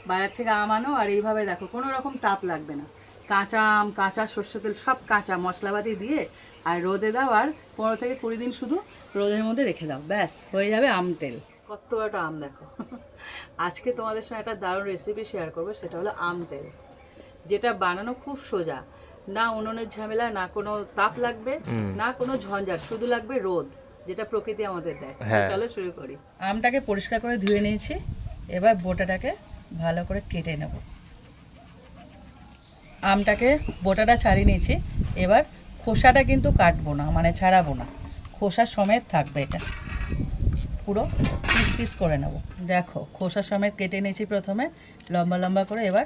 বাজার থেকে আম আনো আর এইভাবে দেখো কোনো রকম তাপ লাগবে না। কাঁচা আম, কাঁচা সর্ষে তেল সব কাঁচা মশলাপাতি দিয়ে আর রোদে দাও, আর 15 থেকে 20 দিন শুধু রোদের মধ্যে রেখে দাও, ব্যাস হয়ে যাবে আম তেল। কত একটা আম দেখো। আজকে তোমাদের সঙ্গে একটা দারুণ রেসিপি শেয়ার করবো, সেটা হলো আম তেল, যেটা বানানো খুব সোজা। না উনুনের ঝামেলা, না কোনো তাপ লাগবে, না কোনো ঝঞ্ঝাট, শুধু লাগবে রোদ, যেটা প্রকৃতি আমাদের দেয়। চলো শুরু করি। আমটাকে পরিষ্কার করে ধুয়ে নিয়েছি, এবার বোটাটাকে ভালো করে কেটে নেব। আমটাকে বোটাটা ছাড়িয়ে নিয়েছি, এবার খোসাটা কিন্তু কাটবো না, মানে ছাড়াবো না, খোসা সমেত থাকবে, এটা পুরো পিস পিস করে নেব। দেখো খোসা সমেত কেটে নিয়েছি প্রথমে লম্বা লম্বা করে, এবার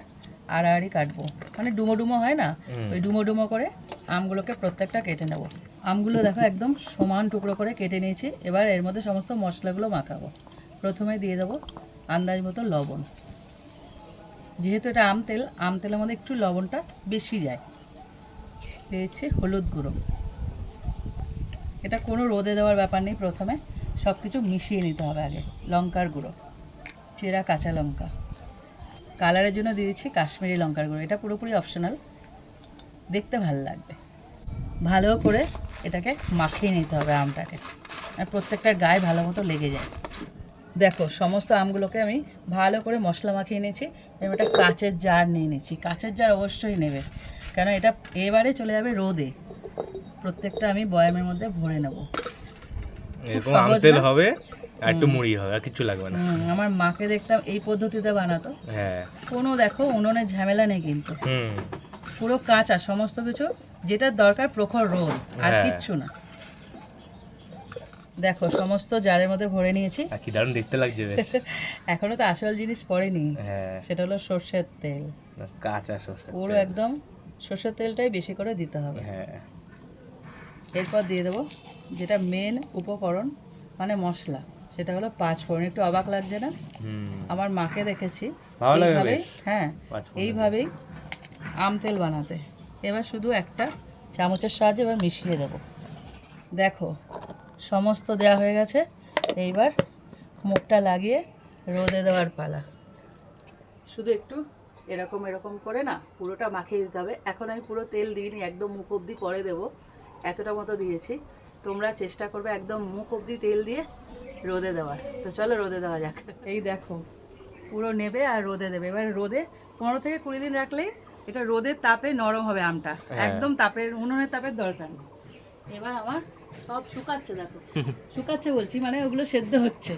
আড়াআড়ি কাটবো, মানে ডুমো ডুমো হয় না, ওই ডুমো ডুমো করে আমগুলোকে প্রত্যেকটা কেটে নেব। আমগুলো দেখো একদম সমান টুকরো করে কেটে নিয়েছি, এবার এর মধ্যে সমস্ত মশলাগুলো মাখাবো। প্রথমে দিয়ে দেবো আন্দাজ মতো লবণ, যেহেতু এটা আম তেল, আম তেলের মধ্যে একটু লবণটা বেশি যায়। দিয়েছি হলুদ গুঁড়ো, এটা কোনো রোদে দেওয়ার ব্যাপার নেই, প্রথমে সব কিছু মিশিয়ে নিতে হবে আগে। লঙ্কার গুঁড়ো, চেরা কাঁচা লঙ্কা, কালারের জন্য দিয়েছি কাশ্মীরি লঙ্কার গুঁড়ো, এটা পুরোপুরি অপশনাল, দেখতে ভালো লাগবে। ভালো করে এটাকে মাখিয়ে নিতে হবে আমটাকে, আর প্রত্যেকটার গায়ে ভালো মতো লেগে যায়। দেখো সমস্ত আমগুলোকে আমি ভালো করে মশলা মাখিয়ে নিয়েছি, এবার একটা কাচের জার নিয়ে নিয়েছি। কাচের জার অবশ্যই নেবে, কেন এটা এবারে চলে যাবে রোদে। প্রত্যেকটা আমি বয়ামের মধ্যে ভরে নেব। এরকম আম তেল হবে আর একটু মুড়ি হবে, আর কিছু লাগবে না। আমার মাকে দেখতাম এই পদ্ধতিতে বানাতো। হ্যাঁ, কোনো দেখো উনুনের ঝামেলা নেই কিন্তু, পুরো কাঁচা সমস্ত কিছু, যেটা দরকার প্রখর রোদ, আর কিচ্ছু না। দেখো সমস্ত জারের মধ্যে ভরে নিয়েছি। কি দারুণ দেখতে লাগছে বেশ। এখনো তো আসল জিনিস পড়েনি, হ্যাঁ, সেটা হলো সর্ষের তেল, কাঁচা সরষে পুরো একদম সর্ষের তেলটাই বেশি করে দিতে হবে। হ্যাঁ, এরপর দিয়ে দেবো যেটা মেন উপকরণ, মানে মশলা, সেটা হলো 5 ফোড়ন। একটু অবাক লাগছে না? আমার মাকে দেখেছি এইভাবেই, হ্যাঁ এইভাবেই আম তেল বানাতে। এবার শুধু একটা চামচের সাহায্যে এবার মিশিয়ে দেব। দেখো সমস্ত দেওয়া হয়ে গেছে, এইবার মুখটা লাগিয়ে রোদে দেওয়ার পালা। শুধু একটু এরকম এরকম করে না পুরোটা মাখিয়ে দিতে হবে। এখন আমি পুরো তেল দিইনি, একদম মুখ অবধি পরে দেবো, এতটা মতো দিয়েছি। তোমরা চেষ্টা করবে একদম মুখ অবধি তেল দিয়ে রোদে দেওয়ার। তো চলো রোদে দেওয়া যাক। এই দেখো পুরো নেবে আর রোদে দেবে। এবার রোদে 15 থেকে 20 দিন রাখলেই এটা রোদের তাপে নরম হবে আমটা, একদম তাপের, উনুনের তাপের দরকার নেই। এবার আমার সব শুকাচ্ছে, দেখো শুকাচ্ছে বলছি মানে ওগুলো সেদ্ধ হচ্ছে।